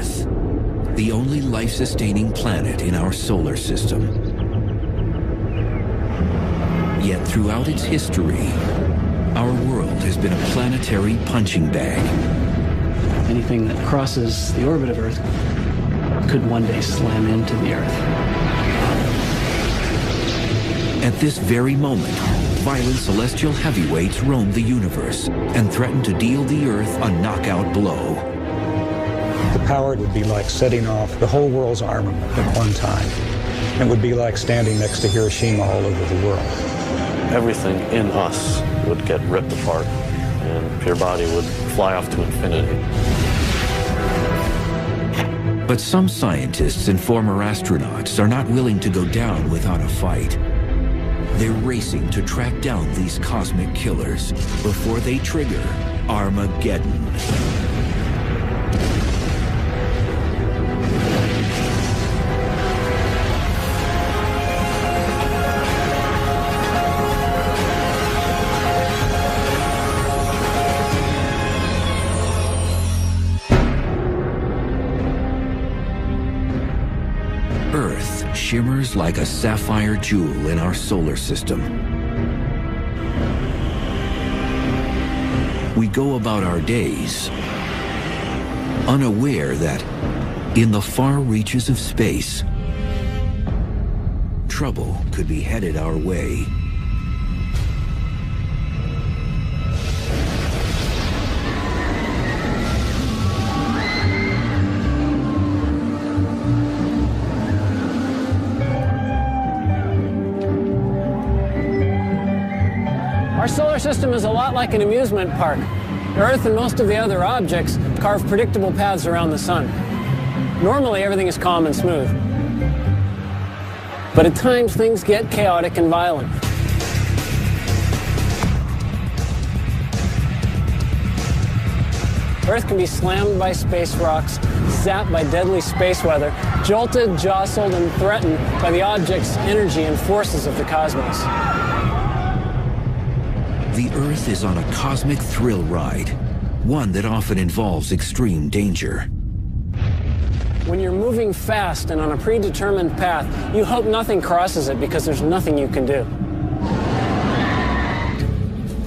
Earth, the only life-sustaining planet in our solar system. Yet throughout its history, our world has been a planetary punching bag. Anything that crosses the orbit of Earth could one day slam into the Earth. At this very moment, violent celestial heavyweights roam the universe and threaten to deal the Earth a knockout blow. The power would be like setting off the whole world's armament at one time. It would be like standing next to Hiroshima all over the world. Everything in us would get ripped apart, and your body would fly off to infinity. But some scientists and former astronauts are not willing to go down without a fight. They're racing to track down these cosmic killers before they trigger Armageddon. Earth shimmers like a sapphire jewel in our solar system. We go about our days unaware that in the far reaches of space, trouble could be headed our way. Our solar system is a lot like an amusement park. Earth and most of the other objects carve predictable paths around the sun. Normally, everything is calm and smooth. But at times, things get chaotic and violent. Earth can be slammed by space rocks, zapped by deadly space weather, jolted, jostled, and threatened by the object's energy and forces of the cosmos. The Earth is on a cosmic thrill ride, one that often involves extreme danger. When you're moving fast and on a predetermined path, you hope nothing crosses it because there's nothing you can do.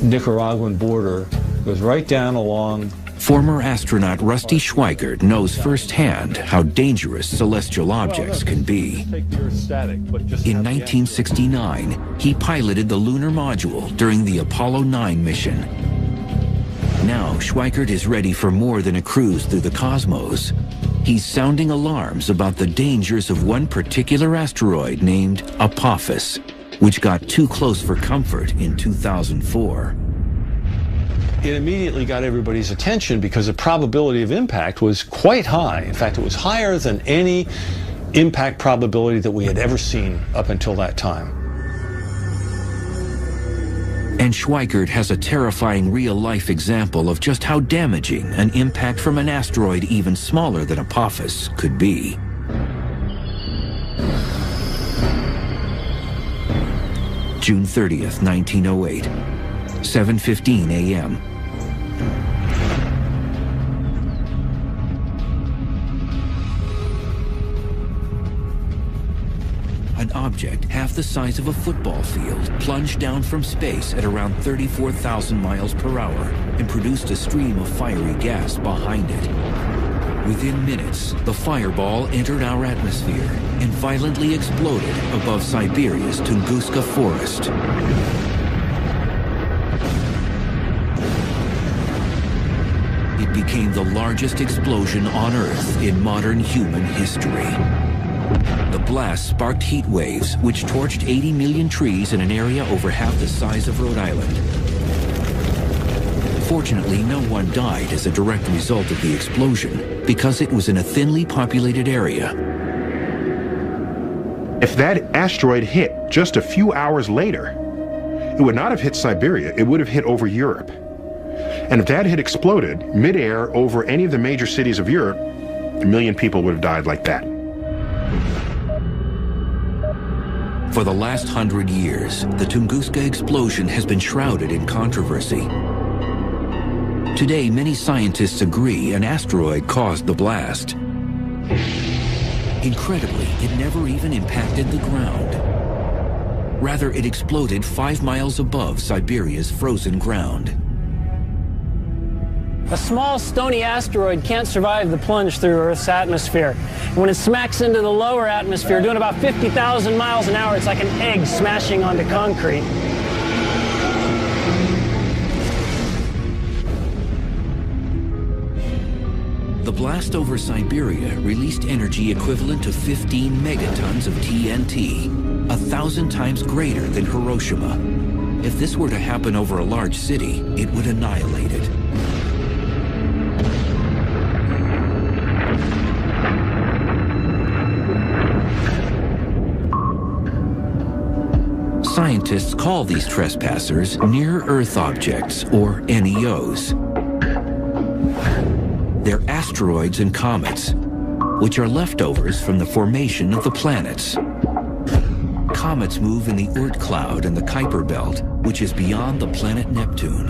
Nicaraguan border goes right down along. Former astronaut Rusty Schweickart knows firsthand how dangerous celestial objects can be. In 1969, he piloted the lunar module during the Apollo 9 mission. Now, Schweickart is ready for more than a cruise through the cosmos. He's sounding alarms about the dangers of one particular asteroid named Apophis, which got too close for comfort in 2004. It immediately got everybody's attention because the probability of impact was quite high. In fact, it was higher than any impact probability that we had ever seen up until that time. And Schweickart has a terrifying real-life example of just how damaging an impact from an asteroid even smaller than Apophis could be. June 30th, 1908, 7:15 a.m. An object half the size of a football field plunged down from space at around 34,000 miles per hour and produced a stream of fiery gas behind it. Within minutes, the fireball entered our atmosphere and violently exploded above Siberia's Tunguska forest. It became the largest explosion on Earth in modern human history. The blast sparked heat waves, which torched 80 million trees in an area over half the size of Rhode Island. Fortunately, no one died as a direct result of the explosion, because it was in a thinly populated area. If that asteroid hit just a few hours later, it would not have hit Siberia, it would have hit over Europe. And if that had exploded midair over any of the major cities of Europe, 1 million people would have died like that. For the last 100 years, the Tunguska explosion has been shrouded in controversy. Today, many scientists agree an asteroid caused the blast. Incredibly, it never even impacted the ground. Rather, it exploded 5 miles above Siberia's frozen ground. A small stony asteroid can't survive the plunge through Earth's atmosphere. When it smacks into the lower atmosphere, doing about 50,000 miles an hour, it's like an egg smashing onto concrete. The blast over Siberia released energy equivalent to 15 megatons of TNT, 1,000 times greater than Hiroshima. If this were to happen over a large city, it would annihilate it. Scientists call these trespassers near-Earth objects, or NEOs. They're asteroids and comets, which are leftovers from the formation of the planets. Comets move in the Oort cloud and the Kuiper belt, which is beyond the planet Neptune.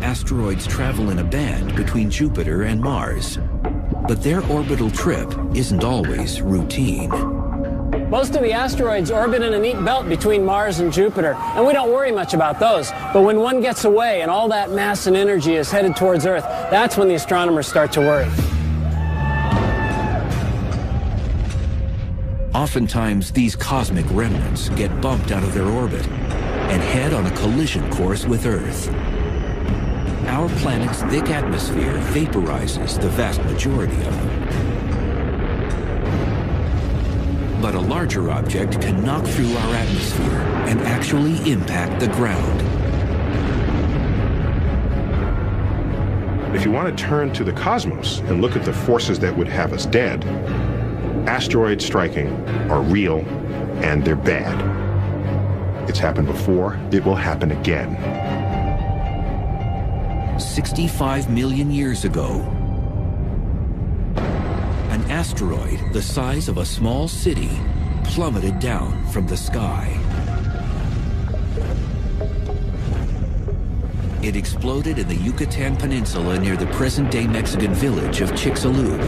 Asteroids travel in a band between Jupiter and Mars, but their orbital trip isn't always routine. Most of the asteroids orbit in a neat belt between Mars and Jupiter, and we don't worry much about those. But when one gets away and all that mass and energy is headed towards Earth, that's when the astronomers start to worry. Oftentimes, these cosmic remnants get bumped out of their orbit and head on a collision course with Earth. Our planet's thick atmosphere vaporizes the vast majority of them. But a larger object can knock through our atmosphere and actually impact the ground. If you want to turn to the cosmos and look at the forces that would have us dead, asteroids striking are real and they're bad. It's happened before, it will happen again. 65 million years ago, an asteroid the size of a small city plummeted down from the sky. It exploded in the Yucatan Peninsula near the present-day Mexican village of Chicxulub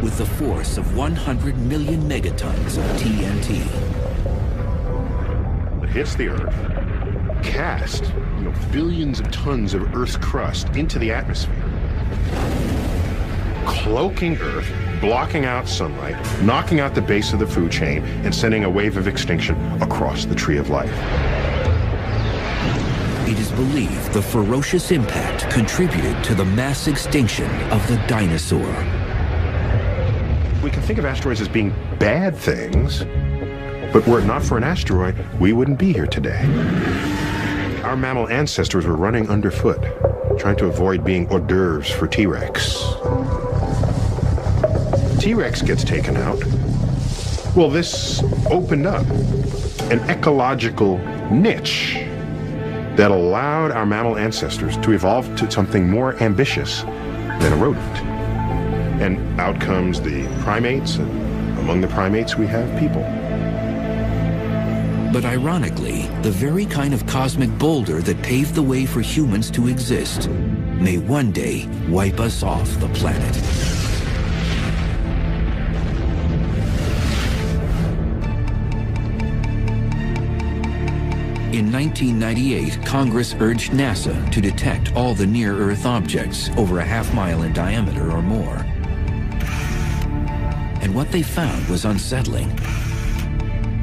with the force of 100 million megatons of TNT. It hits the Earth, cast billions of tons of Earth's crust into the atmosphere, cloaking Earth, blocking out sunlight, knocking out the base of the food chain, and sending a wave of extinction across the tree of life. It is believed the ferocious impact contributed to the mass extinction of the dinosaur. We can think of asteroids as being bad things, but were it not for an asteroid, we wouldn't be here today. Our mammal ancestors were running underfoot, trying to avoid being hors d'oeuvres for T-Rex. T-Rex gets taken out. Well, this opened up an ecological niche that allowed our mammal ancestors to evolve to something more ambitious than a rodent. And out comes the primates, and among the primates we have people. But ironically, the very kind of cosmic boulder that paved the way for humans to exist may one day wipe us off the planet. In 1998, Congress urged NASA to detect all the near-Earth objects over a half-mile in diameter or more. And what they found was unsettling.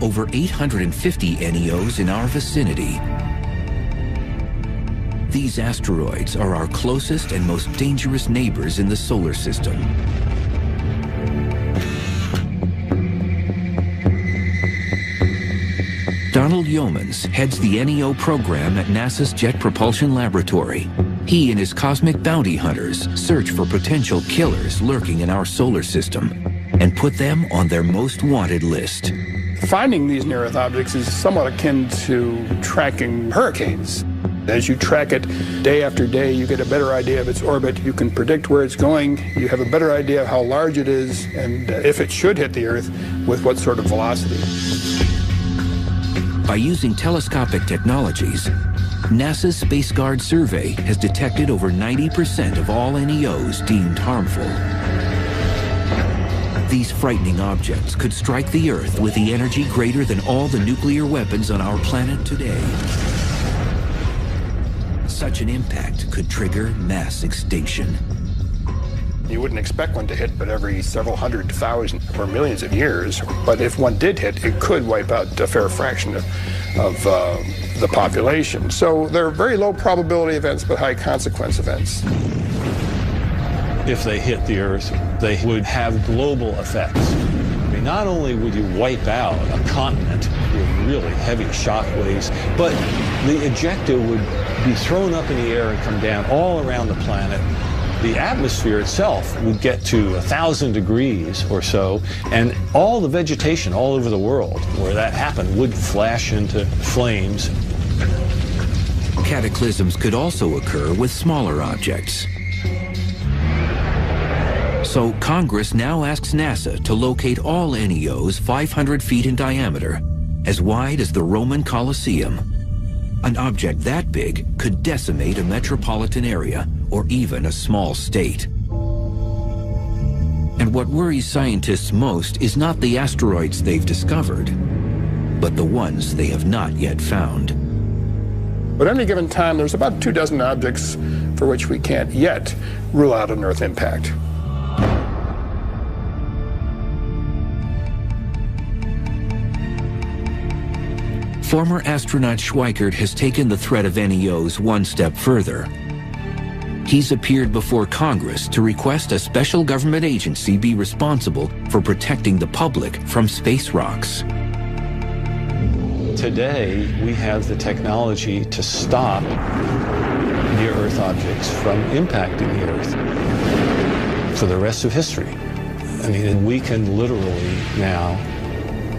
Over 850 NEOs in our vicinity. These asteroids are our closest and most dangerous neighbors in the solar system. Donald Yeomans heads the NEO program at NASA's Jet Propulsion Laboratory. He and his cosmic bounty hunters search for potential killers lurking in our solar system and put them on their most wanted list. Finding these near-Earth objects is somewhat akin to tracking hurricanes. As you track it day after day, you get a better idea of its orbit. You can predict where it's going. You have a better idea of how large it is and if it should hit the Earth, with what sort of velocity. By using telescopic technologies, NASA's SpaceGuard survey has detected over 90% of all NEOs deemed harmful. These frightening objects could strike the Earth with the energy greater than all the nuclear weapons on our planet today. Such an impact could trigger mass extinction. You wouldn't expect one to hit but every several hundred thousand or millions of years. But if one did hit, it could wipe out a fair fraction of the population. So they're very low probability events, but high consequence events. If they hit the Earth, they would have global effects. I mean, not only would you wipe out a continent with really heavy shock waves, but the ejecta would be thrown up in the air and come down all around the planet. The atmosphere itself would get to 1,000 degrees or so, and all the vegetation all over the world where that happened would flash into flames. Cataclysms could also occur with smaller objects. So Congress now asks NASA to locate all NEOs 500 feet in diameter, as wide as the Roman Colosseum. An object that big could decimate a metropolitan area or even a small state. And what worries scientists most is not the asteroids they've discovered, but the ones they have not yet found. But at any given time, there's about 24 objects for which we can't yet rule out an Earth impact. Former astronaut Schweikert has taken the threat of NEOs one step further. He's appeared before Congress to request a special government agency be responsible for protecting the public from space rocks. Today, we have the technology to stop near-Earth objects from impacting the Earth for the rest of history. I mean, we can literally now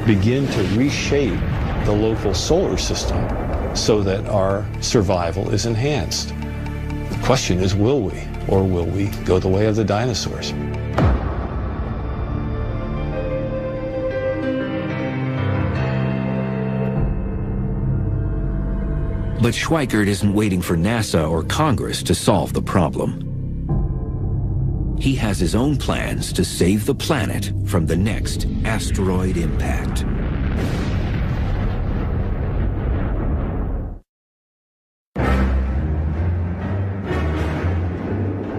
begin to reshape the local solar system so that our survival is enhanced. The question is, will we? Or will we go the way of the dinosaurs? But Schweikert isn't waiting for NASA or Congress to solve the problem. He has his own plans to save the planet from the next asteroid impact.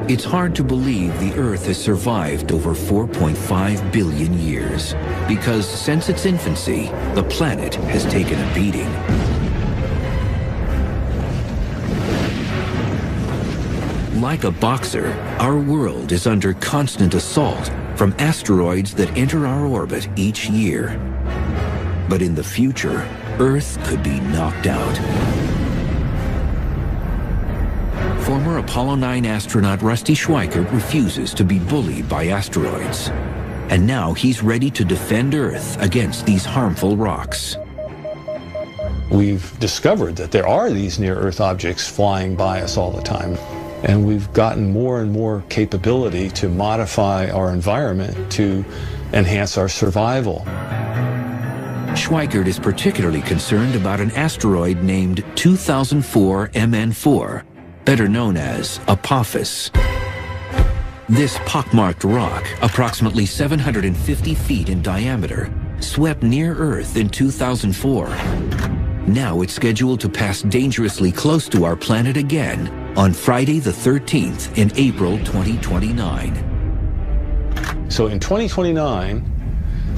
It's hard to believe the Earth has survived over 4.5 billion years, because since its infancy, the planet has taken a beating. Like a boxer, our world is under constant assault from asteroids that enter our orbit each year. But in the future, Earth could be knocked out. Former Apollo 9 astronaut Rusty Schweikert refuses to be bullied by asteroids. And now he's ready to defend Earth against these harmful rocks. We've discovered that there are these near-Earth objects flying by us all the time. And we've gotten more and more capability to modify our environment to enhance our survival. Schweikert is particularly concerned about an asteroid named 2004 MN4, better known as Apophis. This pockmarked rock, approximately 750 feet in diameter, swept near Earth in 2004. Now it's scheduled to pass dangerously close to our planet again on Friday the 13th in April 2029. So in 2029,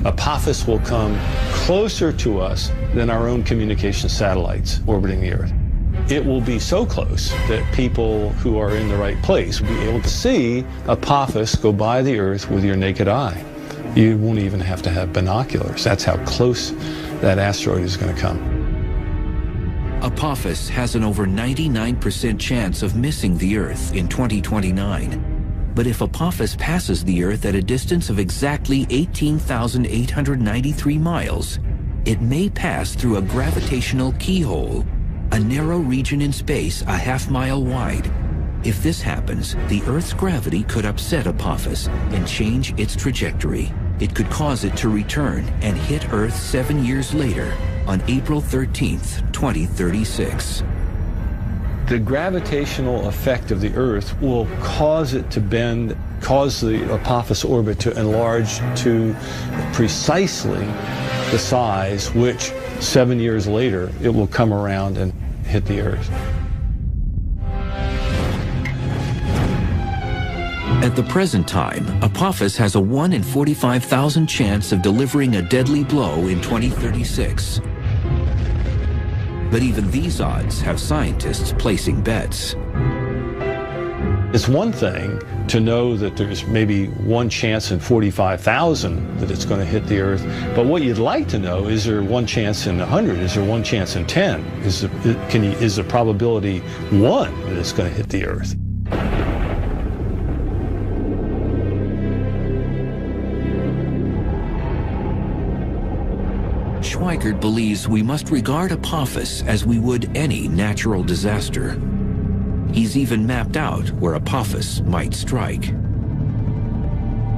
Apophis will come closer to us than our own communication satellites orbiting the Earth. It will be so close that people who are in the right place will be able to see Apophis go by the Earth with your naked eye. You won't even have to have binoculars. That's how close that asteroid is going to come. Apophis has an over 99% chance of missing the Earth in 2029. But if Apophis passes the Earth at a distance of exactly 18,893 miles, it may pass through a gravitational keyhole, a narrow region in space a half-mile wide. If this happens, the Earth's gravity could upset Apophis and change its trajectory. It could cause it to return and hit Earth 7 years later, on April 13th, 2036. The gravitational effect of the Earth will cause it to bend, cause the Apophis orbit to enlarge to precisely the size which 7 years later it will come around and hit the Earth. At the present time, Apophis has a 1 in 45,000 chance of delivering a deadly blow in 2036. But even these odds have scientists placing bets. It's one thing to know that there's maybe 1 chance in 45,000 that it's going to hit the Earth, but what you'd like to know, is there 1 chance in 100? Is there 1 chance in 10? Is the probability 1 that it's going to hit the Earth? Schweikert believes we must regard Apophis as we would any natural disaster. He's even mapped out where Apophis might strike.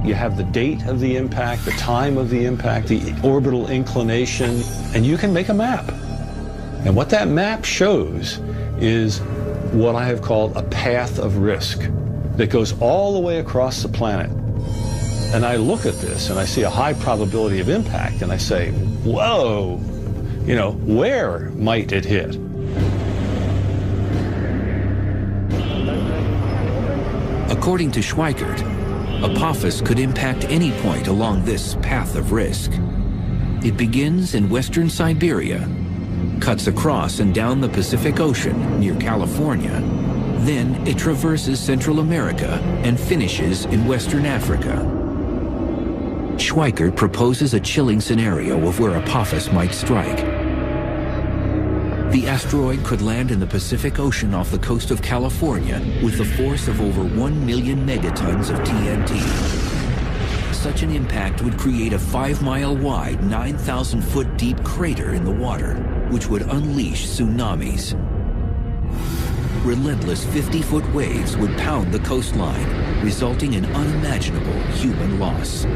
You have the date of the impact, the time of the impact, the orbital inclination, and you can make a map. And what that map shows is what I have called a path of risk that goes all the way across the planet. And I look at this and I see a high probability of impact and I say, whoa, you know, where might it hit? According to Schweikert, Apophis could impact any point along this path of risk. It begins in western Siberia, cuts across and down the Pacific Ocean near California. Then it traverses Central America and finishes in Western Africa. Schweikert proposes a chilling scenario of where Apophis might strike. The asteroid could land in the Pacific Ocean off the coast of California with the force of over 1 million megatons of TNT. Such an impact would create a 5-mile wide, 9,000-foot deep crater in the water, which would unleash tsunamis. Relentless 50-foot waves would pound the coastline, resulting in unimaginable human loss.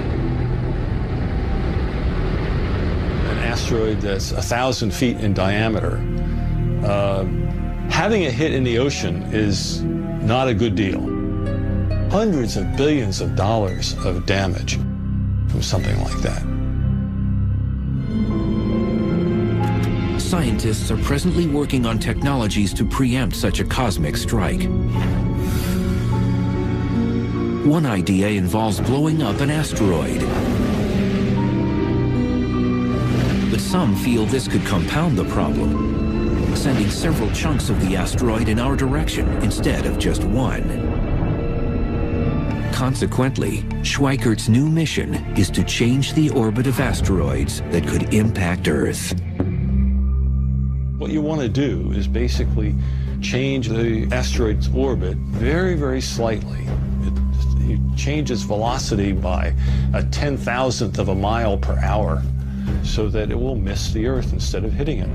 An asteroid that's 1,000 feet in diameter, having it hit in the ocean is not a good deal. Hundreds of billions of dollars of damage from something like that. Scientists are presently working on technologies to preempt such a cosmic strike. One idea involves blowing up an asteroid. But some feel this could compound the problem, sending several chunks of the asteroid in our direction instead of just one. Consequently, Schweikert's new mission is to change the orbit of asteroids that could impact Earth. What you want to do is basically change the asteroid's orbit very, very slightly. It changes velocity by a 10,000th of a mile per hour so that it will miss the Earth instead of hitting it.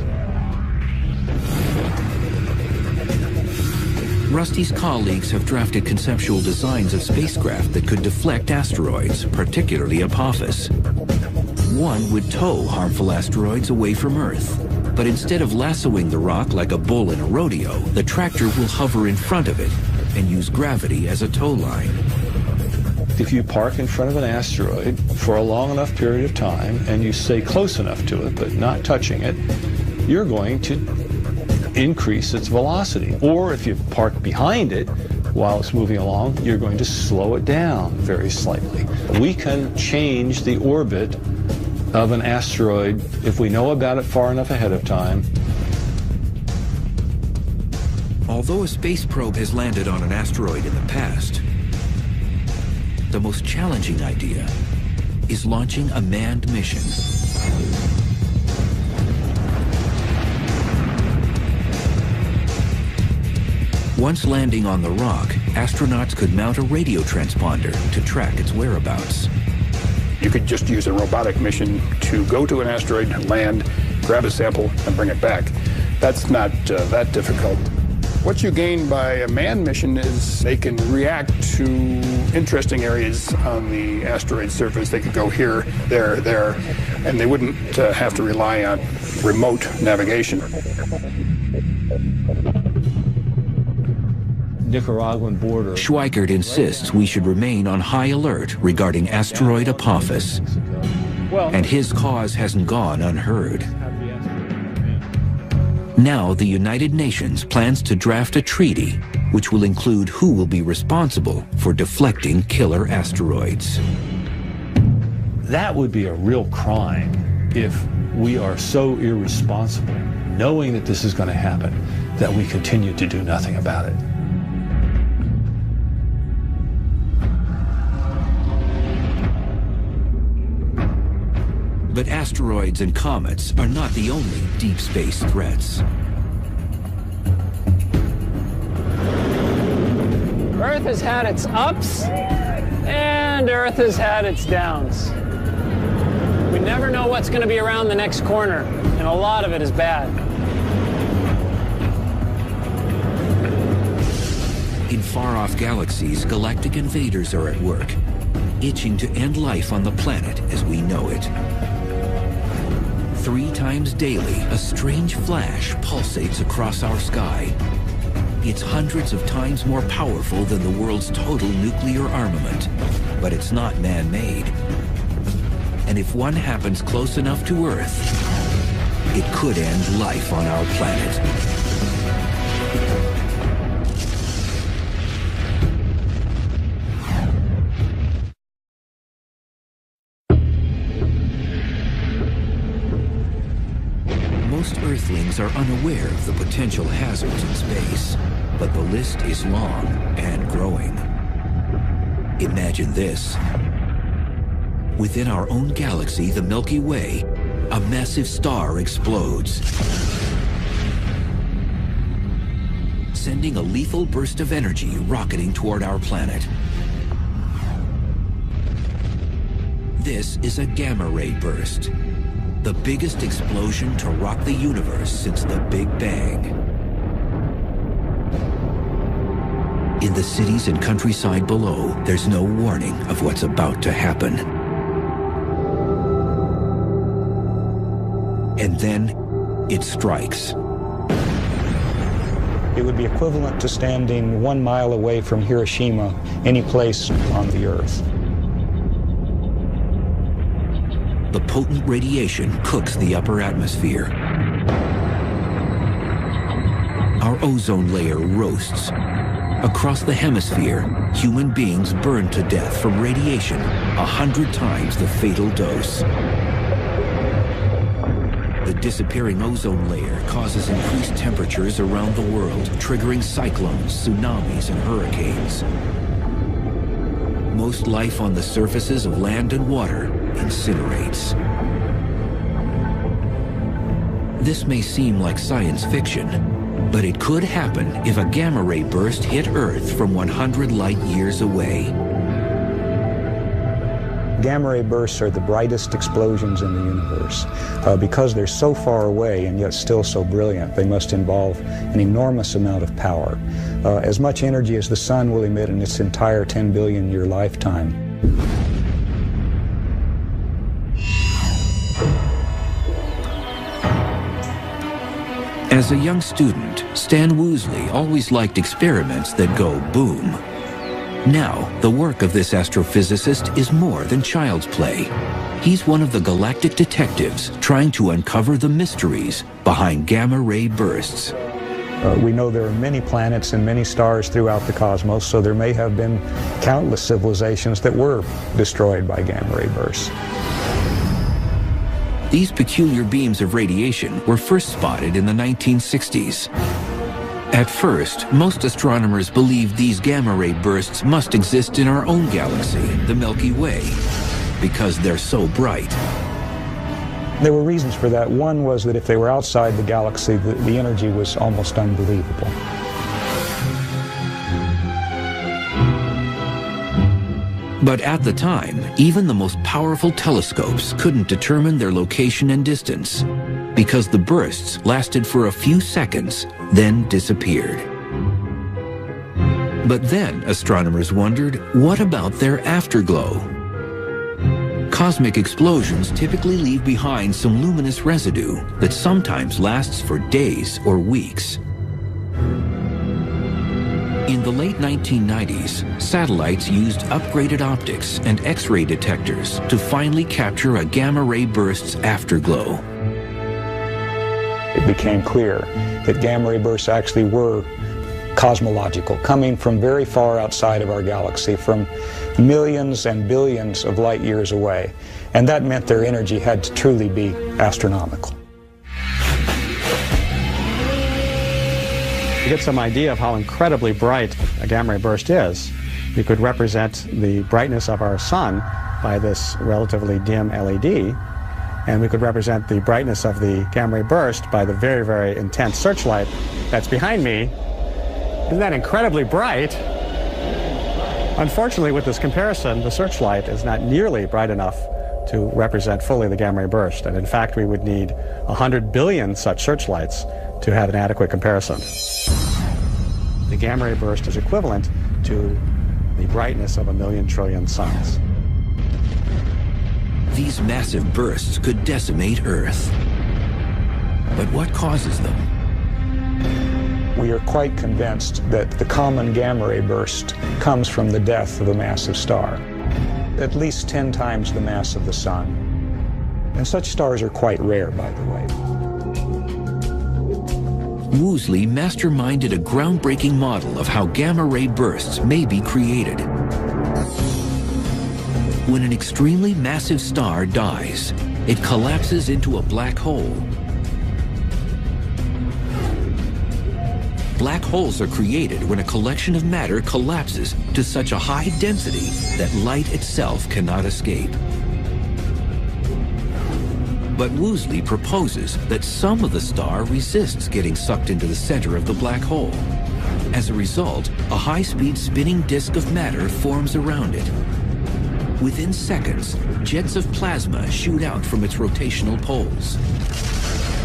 Rusty's colleagues have drafted conceptual designs of spacecraft that could deflect asteroids, particularly Apophis. One would tow harmful asteroids away from Earth. But instead of lassoing the rock like a bull in a rodeo, the tractor will hover in front of it and use gravity as a tow line. If you park in front of an asteroid for a long enough period of time and you stay close enough to it but not touching it, you're going to increase its velocity. Or if you park behind it while it's moving along, you're going to slow it down very slightly. We can change the orbit of an asteroid if we know about it far enough ahead of time. Although a space probe has landed on an asteroid in the past, the most challenging idea is launching a manned mission. Once landing on the rock, astronauts could mount a radio transponder to track its whereabouts. You could just use a robotic mission to go to an asteroid, land, grab a sample, and bring it back. That's not that difficult. What you gain by a manned mission is they can react to interesting areas on the asteroid surface. They could go here, there, and they wouldn't have to rely on remote navigation. Nicaraguan border. Schweikert insists we should remain on high alert regarding asteroid Apophis, and his cause hasn't gone unheard. Now the United Nations plans to draft a treaty which will include who will be responsible for deflecting killer asteroids. That would be a real crime if we are so irresponsible, knowing that this is going to happen, that we continue to do nothing about it. But asteroids and comets are not the only deep space threats. Earth has had its ups, and Earth has had its downs. We never know what's going to be around the next corner, and a lot of it is bad. In far-off galaxies, galactic invaders are at work, itching to end life on the planet as we know it. 3 times daily, a strange flash pulsates across our sky. It's hundreds of times more powerful than the world's total nuclear armament, but it's not man-made. And if one happens close enough to Earth, it could end life on our planet. Most Earthlings are unaware of the potential hazards in space, but the list is long and growing. Imagine this. Within our own galaxy, the Milky Way, a massive star explodes, sending a lethal burst of energy rocketing toward our planet. This is a gamma-ray burst, the biggest explosion to rock the universe since the Big Bang. In the cities and countryside below, there's no warning of what's about to happen. And then, it strikes. It would be equivalent to standing 1 mile away from Hiroshima, any place on the Earth. The potent radiation cooks the upper atmosphere. Our ozone layer roasts. Across the hemisphere, human beings burn to death from radiation 100 times the fatal dose. The disappearing ozone layer causes increased temperatures around the world, triggering cyclones, tsunamis, and hurricanes. Most life on the surfaces of land and water incinerates. This may seem like science fiction, but it could happen if a gamma-ray burst hit Earth from 100 light years away. Gamma-ray bursts are the brightest explosions in the universe. Because they're so far away and yet still so brilliant, they must involve an enormous amount of power. As much energy as the sun will emit in its entire 10 billion year lifetime. As a young student, Stan Woosley always liked experiments that go boom. Now, the work of this astrophysicist is more than child's play. He's one of the galactic detectives trying to uncover the mysteries behind gamma-ray bursts. We know there are many planets and many stars throughout the cosmos, so there may have been countless civilizations that were destroyed by gamma-ray bursts. These peculiar beams of radiation were first spotted in the 1960s. At first, most astronomers believed these gamma-ray bursts must exist in our own galaxy, the Milky Way, because they're so bright. There were reasons for that. One was that if they were outside the galaxy, the energy was almost unbelievable. But at the time, even the most powerful telescopes couldn't determine their location and distance, because the bursts lasted for a few seconds, then disappeared. But then astronomers wondered, what about their afterglow? Cosmic explosions typically leave behind some luminous residue that sometimes lasts for days or weeks. In the late 1990s, satellites used upgraded optics and X-ray detectors to finally capture a gamma-ray burst's afterglow. It became clear that gamma-ray bursts actually were cosmological, coming from very far outside of our galaxy, from millions and billions of light years away. And that meant their energy had to truly be astronomical. To get some idea of how incredibly bright a gamma-ray burst is, we could represent the brightness of our sun by this relatively dim LED, and we could represent the brightness of the gamma-ray burst by the very, very intense searchlight that's behind me. Isn't that incredibly bright? Unfortunately, with this comparison, the searchlight is not nearly bright enough to represent fully the gamma-ray burst, and in fact we would need 100 billion such searchlights to have an adequate comparison. The gamma-ray burst is equivalent to the brightness of 1,000,000 trillion suns. These massive bursts could decimate Earth. But what causes them? We are quite convinced that the common gamma-ray burst comes from the death of a massive star, at least 10 times the mass of the Sun. And such stars are quite rare, by the way. Woolsey masterminded a groundbreaking model of how gamma-ray bursts may be created. When an extremely massive star dies, it collapses into a black hole. Black holes are created when a collection of matter collapses to such a high density that light itself cannot escape. But Woolsey proposes that some of the star resists getting sucked into the center of the black hole. As a result, a high-speed spinning disk of matter forms around it. Within seconds, jets of plasma shoot out from its rotational poles.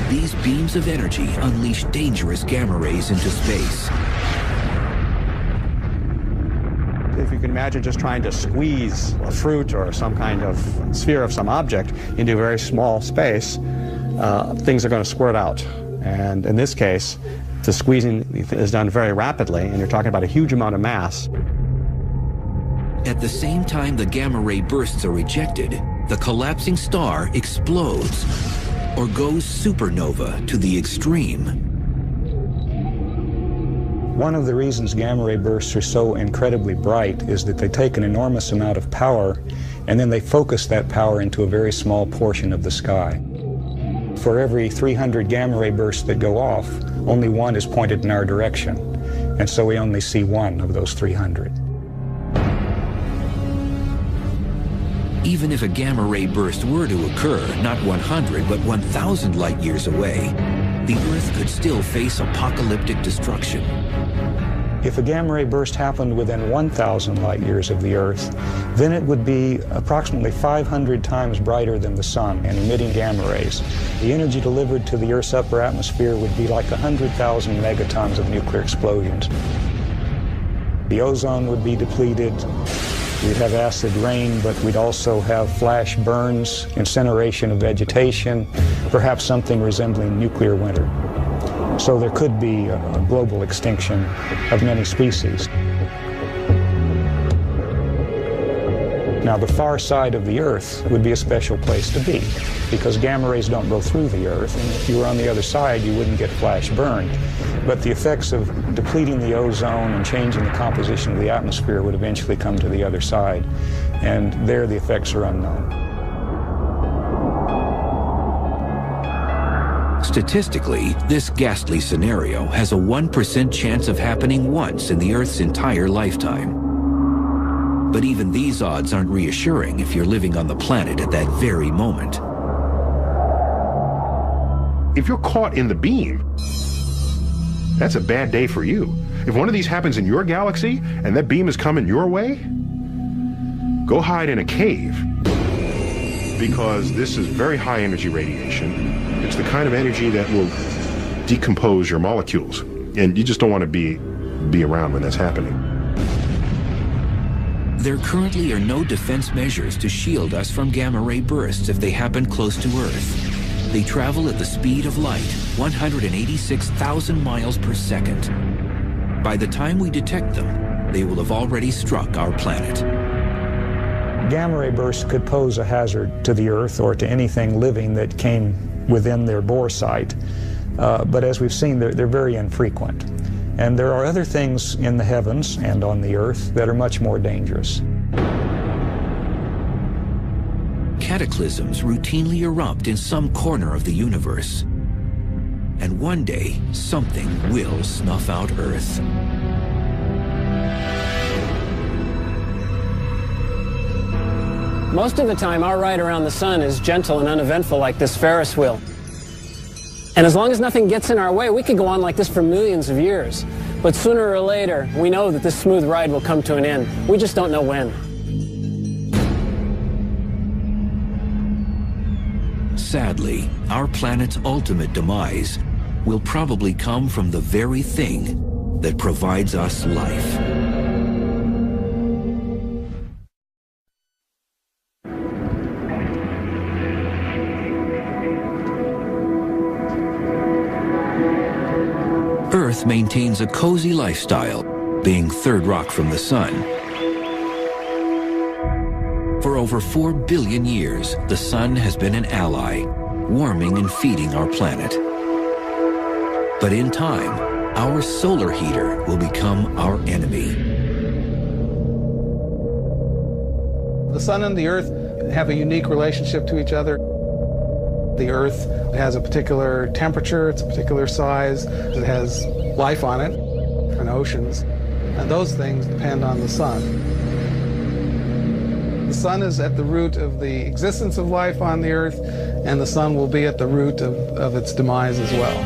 These beams of energy unleash dangerous gamma rays into space. If you can imagine just trying to squeeze a fruit or some kind of sphere of some object into a very small space, things are going to squirt out. And in this case, the squeezing is done very rapidly, and you're talking about a huge amount of mass. At the same time the gamma ray bursts are ejected, the collapsing star explodes or goes supernova to the extreme. One of the reasons gamma-ray bursts are so incredibly bright is that they take an enormous amount of power and then they focus that power into a very small portion of the sky. For every 300 gamma-ray bursts that go off, only one is pointed in our direction, and so we only see one of those 300. Even if a gamma-ray burst were to occur not 100 but 1,000 light years away, the Earth could still face apocalyptic destruction. If a gamma-ray burst happened within 1,000 light years of the Earth, then it would be approximately 500 times brighter than the Sun and emitting gamma rays. The energy delivered to the Earth's upper atmosphere would be like 100,000 megatons of nuclear explosions. The ozone would be depleted. We'd have acid rain, but we'd also have flash burns, incineration of vegetation, perhaps something resembling nuclear winter. So there could be a global extinction of many species. Now, the far side of the Earth would be a special place to be, because gamma rays don't go through the Earth, and if you were on the other side, you wouldn't get flash burned. But the effects of depleting the ozone and changing the composition of the atmosphere would eventually come to the other side, and there the effects are unknown. Statistically, this ghastly scenario has a 1% chance of happening once in the Earth's entire lifetime. But even these odds aren't reassuring if you're living on the planet at that very moment. If you're caught in the beam, that's a bad day for you. If one of these happens in your galaxy and that beam is coming your way, go hide in a cave, because this is very high energy radiation. It's the kind of energy that will decompose your molecules, and you just don't want to be around when that's happening. There currently are no defense measures to shield us from gamma-ray bursts if they happen close to Earth. They travel at the speed of light, 186,000 miles per second. By the time we detect them, they will have already struck our planet. Gamma ray bursts could pose a hazard to the Earth or to anything living that came within their bore site. But as we've seen, they're very infrequent. And there are other things in the heavens and on the Earth that are much more dangerous. Cataclysms routinely erupt in some corner of the universe. And one day, something will snuff out Earth. Most of the time, our ride around the sun is gentle and uneventful like this Ferris wheel. And as long as nothing gets in our way, we could go on like this for millions of years. But sooner or later, we know that this smooth ride will come to an end. We just don't know when. Sadly, our planet's ultimate demise will probably come from the very thing that provides us life. Earth maintains a cozy lifestyle, being third rock from the sun. For over 4 billion years, the sun has been an ally, warming and feeding our planet. But in time, our solar heater will become our enemy. The sun and the Earth have a unique relationship to each other. The Earth has a particular temperature, it's a particular size, it has life on it, and oceans, and those things depend on the sun. The sun is at the root of the existence of life on the Earth, and the sun will be at the root of its demise as well.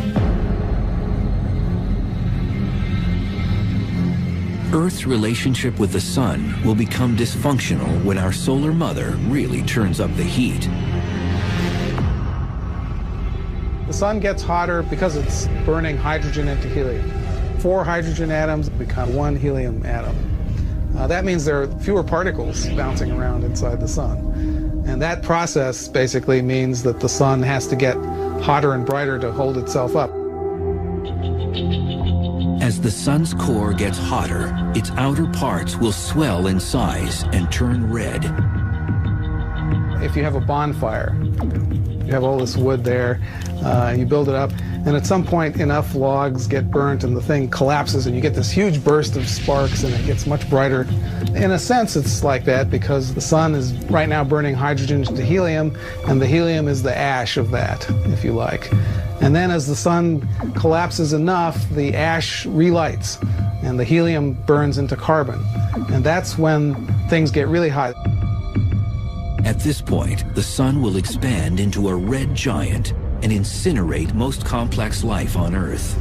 Earth's relationship with the sun will become dysfunctional when our solar mother really turns up the heat. The sun gets hotter because it's burning hydrogen into helium. 4 hydrogen atoms become 1 helium atom. That means there are fewer particles bouncing around inside the sun. And that process basically means that the sun has to get hotter and brighter to hold itself up. As the sun's core gets hotter, its outer parts will swell in size and turn red. If you have a bonfire, you have all this wood there, you build it up, and at some point enough logs get burnt and the thing collapses and you get this huge burst of sparks and it gets much brighter. In a sense it's like that because the sun is right now burning hydrogen into helium, and the helium is the ash of that, if you like. And then as the sun collapses enough, the ash relights and the helium burns into carbon. And that's when things get really hot. At this point, the sun will expand into a red giant and incinerate most complex life on Earth.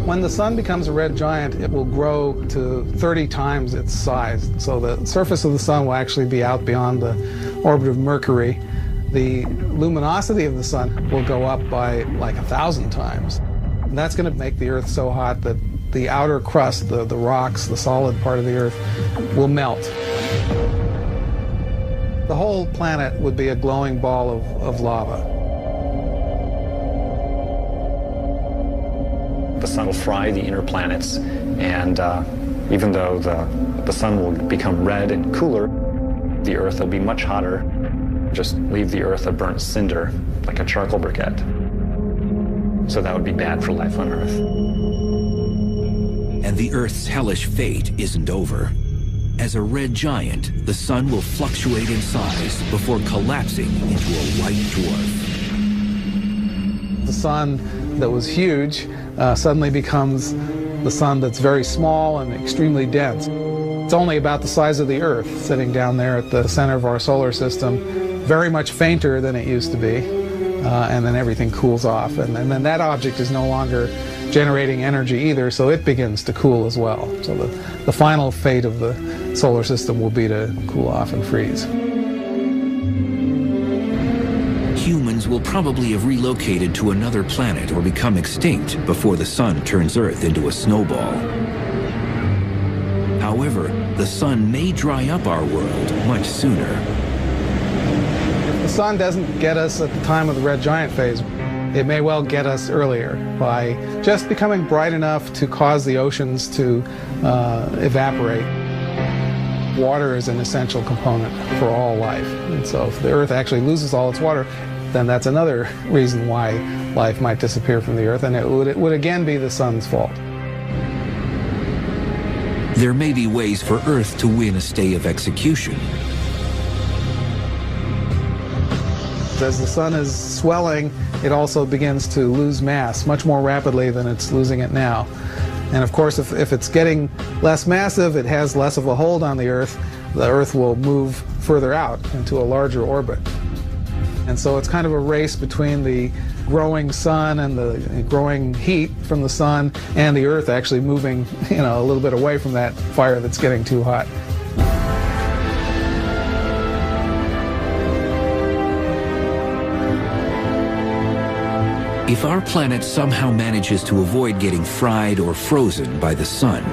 When the sun becomes a red giant, it will grow to 30 times its size. So the surface of the sun will actually be out beyond the orbit of Mercury. The luminosity of the sun will go up by like 1,000 times. And that's going to make the Earth so hot that the outer crust, the rocks, the solid part of the Earth, will melt. The whole planet would be a glowing ball of lava. The sun will fry the inner planets, and even though the sun will become red and cooler, the Earth will be much hotter. Just leave the Earth a burnt cinder, like a charcoal briquette. So that would be bad for life on Earth. And the Earth's hellish fate isn't over. As a red giant, the sun will fluctuate in size before collapsing into a white dwarf. The sun that was huge suddenly becomes the sun that's very small and extremely dense. It's only about the size of the Earth, sitting down there at the center of our solar system, very much fainter than it used to be, and then everything cools off. And then that object is no longer generating energy either, so it begins to cool as well. So the final fate of the solar system will be to cool off and freeze. Humans will probably have relocated to another planet or become extinct before the sun turns Earth into a snowball. However, the sun may dry up our world much sooner. If the sun doesn't get us at the time of the red giant phase, It may well get us earlier by just becoming bright enough to cause the oceans to evaporate. Water is an essential component for all life. And so if the Earth actually loses all its water, then that's another reason why life might disappear from the Earth, and it would again be the sun's fault. There may be ways for Earth to win a stay of execution. As the sun is swelling, it also begins to lose mass much more rapidly than it's losing it now. And of course, if it's getting less massive, it has less of a hold on the Earth will move further out into a larger orbit. And so it's kind of a race between the growing sun and the growing heat from the sun and the Earth actually moving, a little bit away from that fire that's getting too hot. If our planet somehow manages to avoid getting fried or frozen by the sun,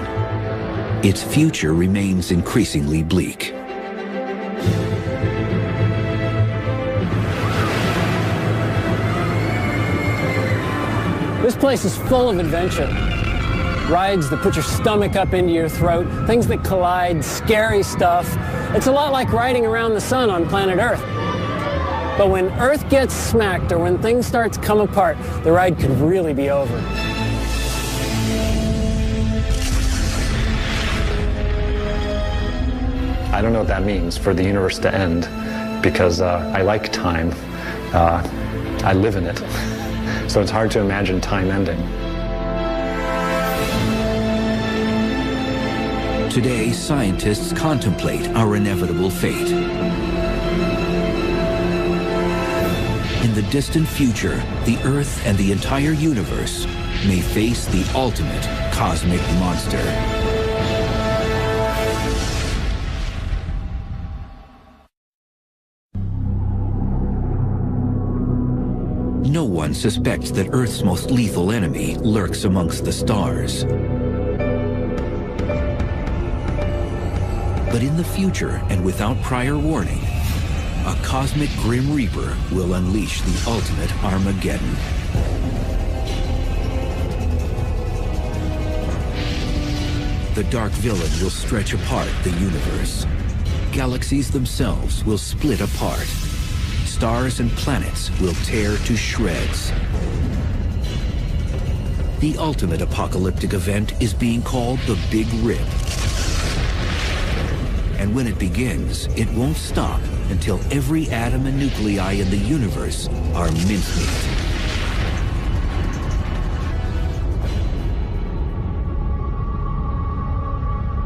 its future remains increasingly bleak. This place is full of adventure. Rides that put your stomach up into your throat, things that collide, scary stuff. It's a lot like riding around the sun on planet Earth. But when Earth gets smacked or when things start to come apart, the ride could really be over. I don't know what that means for the universe to end, because I like time. I live in it. So it's hard to imagine time ending. Today, scientists contemplate our inevitable fate. In the distant future, the Earth and the entire universe may face the ultimate cosmic monster. No one suspects that Earth's most lethal enemy lurks amongst the stars. But in the future, and without prior warning, a cosmic Grim Reaper will unleash the ultimate Armageddon. The dark villain will stretch apart the universe. Galaxies themselves will split apart. Stars and planets will tear to shreds. The ultimate apocalyptic event is being called the Big Rip. And when it begins, it won't stop until every atom and nuclei in the universe are mincemeat.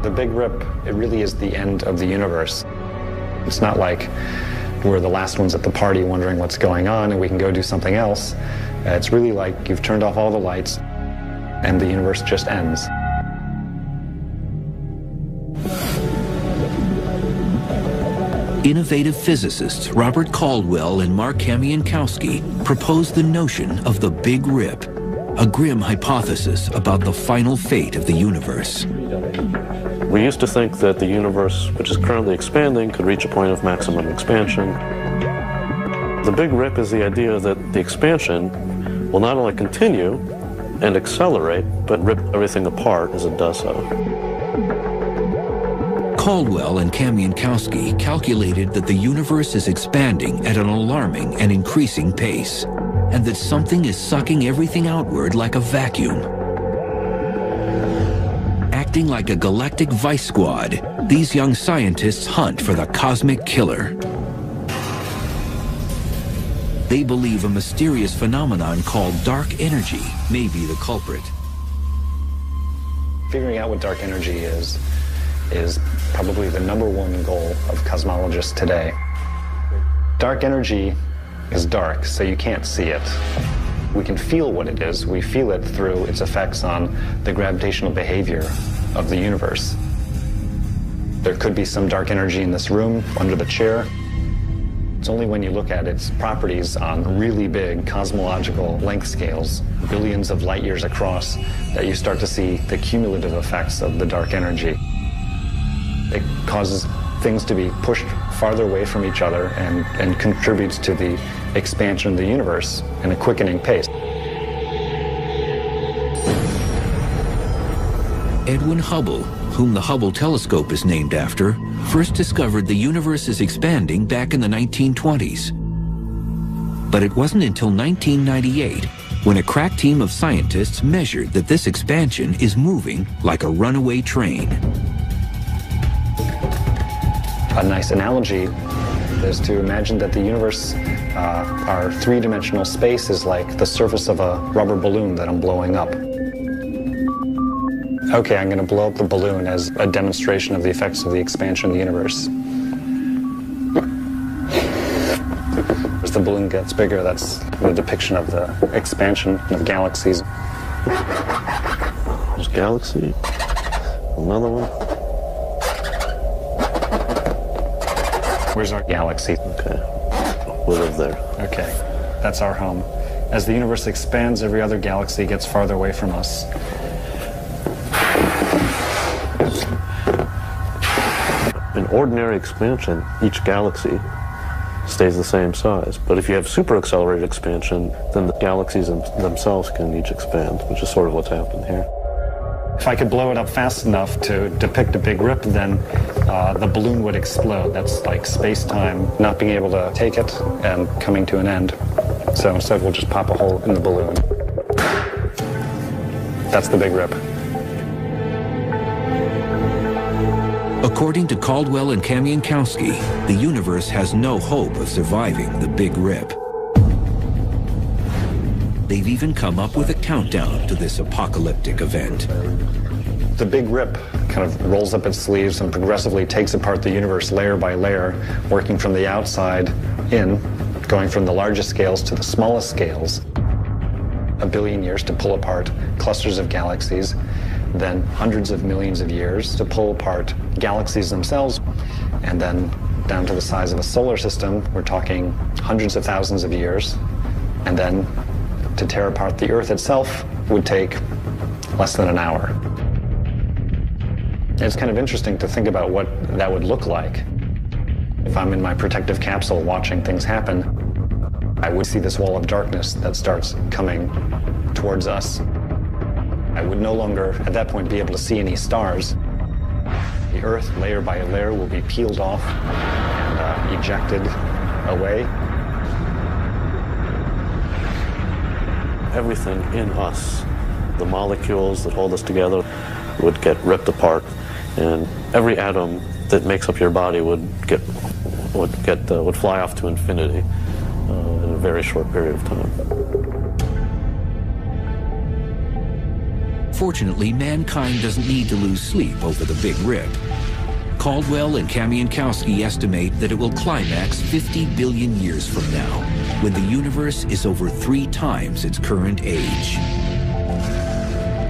The Big Rip, it really is the end of the universe. It's not like we're the last ones at the party wondering what's going on and we can go do something else. It's really like you've turned off all the lights and the universe just ends. Innovative physicists Robert Caldwell and Mark Kamienowski proposed the notion of the Big Rip, a grim hypothesis about the final fate of the universe. We used to think that the universe, which is currently expanding, could reach a point of maximum expansion. The Big Rip is the idea that the expansion will not only continue and accelerate, but rip everything apart as it does so. Caldwell and Kamienowski calculated that the universe is expanding at an alarming and increasing pace, and that something is sucking everything outward like a vacuum. Acting like a galactic vice squad, these young scientists hunt for the cosmic killer. They believe a mysterious phenomenon called dark energy may be the culprit. Figuring out what dark energy is probably the #1 goal of cosmologists today. Dark energy is dark, so you can't see it. We can feel what it is. We feel it through its effects on the gravitational behavior of the universe. There could be some dark energy in this room, under the chair. It's only when you look at its properties on really big cosmological length scales, billions of light years across, that you start to see the cumulative effects of the dark energy. It causes things to be pushed farther away from each other and contributes to the expansion of the universe in a quickening pace. Edwin Hubble, whom the Hubble telescope is named after, first discovered the universe is expanding back in the 1920s. But it wasn't until 1998 when a crack team of scientists measured that this expansion is moving like a runaway train. A nice analogy is to imagine that the universe, our three-dimensional space, is like the surface of a rubber balloon that I'm blowing up. Okay, I'm going to blow up the balloon as a demonstration of the effects of the expansion of the universe. As the balloon gets bigger, that's the depiction of the expansion of galaxies. There's a galaxy, another one. Where's our galaxy? Okay, we live there. Okay, that's our home. As the universe expands, every other galaxy gets farther away from us. In ordinary expansion, each galaxy stays the same size. But if you have super accelerated expansion, then the galaxies themselves can each expand, which is sort of what's happened here. If I could blow it up fast enough to depict a big rip, then the balloon would explode. That's like space-time not being able to take it and coming to an end. So instead, we'll just pop a hole in the balloon. That's the big rip. According to Caldwell and Kamienowski, the universe has no hope of surviving the Big Rip. They've even come up with a countdown to this apocalyptic event. The Big Rip kind of rolls up its sleeves and progressively takes apart the universe layer by layer, working from the outside in, going from the largest scales to the smallest scales. 1 billion years to pull apart clusters of galaxies, then hundreds of millions of years to pull apart galaxies themselves, and then down to the size of a solar system, we're talking hundreds of thousands of years, and then to tear apart the Earth itself would take less than an hour. It's kind of interesting to think about what that would look like. If I'm in my protective capsule watching things happen, I would see this wall of darkness that starts coming towards us. I would no longer, at that point, be able to see any stars. The Earth, layer by layer, will be peeled off and ejected away. Everything in us, the molecules that hold us together, would get ripped apart, and every atom that makes up your body would fly off to infinity in a very short period of time. Fortunately, mankind doesn't need to lose sleep over the Big Rip. Caldwell and Kamienowski estimate that it will climax 50 billion years from now, when the universe is over 3 times its current age.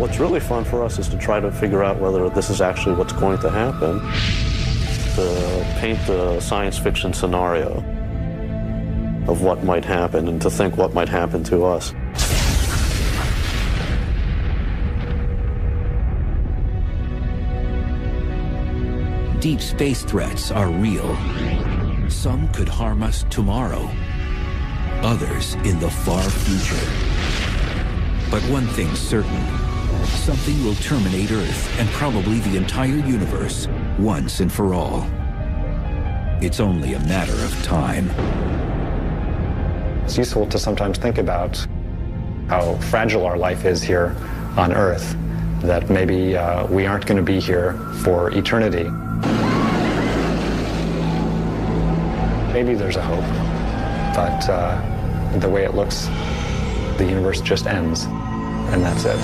What's really fun for us is to try to figure out whether this is actually what's going to happen, to paint the science fiction scenario of what might happen and to think what might happen to us. Deep space threats are real. Some could harm us tomorrow, others in the far future. But one thing's certain, something will terminate Earth and probably the entire universe once and for all. It's only a matter of time. It's useful to sometimes think about how fragile our life is here on Earth, that maybe we aren't going to be here for eternity. Maybe there's a hope, but the way it looks, the universe just ends, and that's it.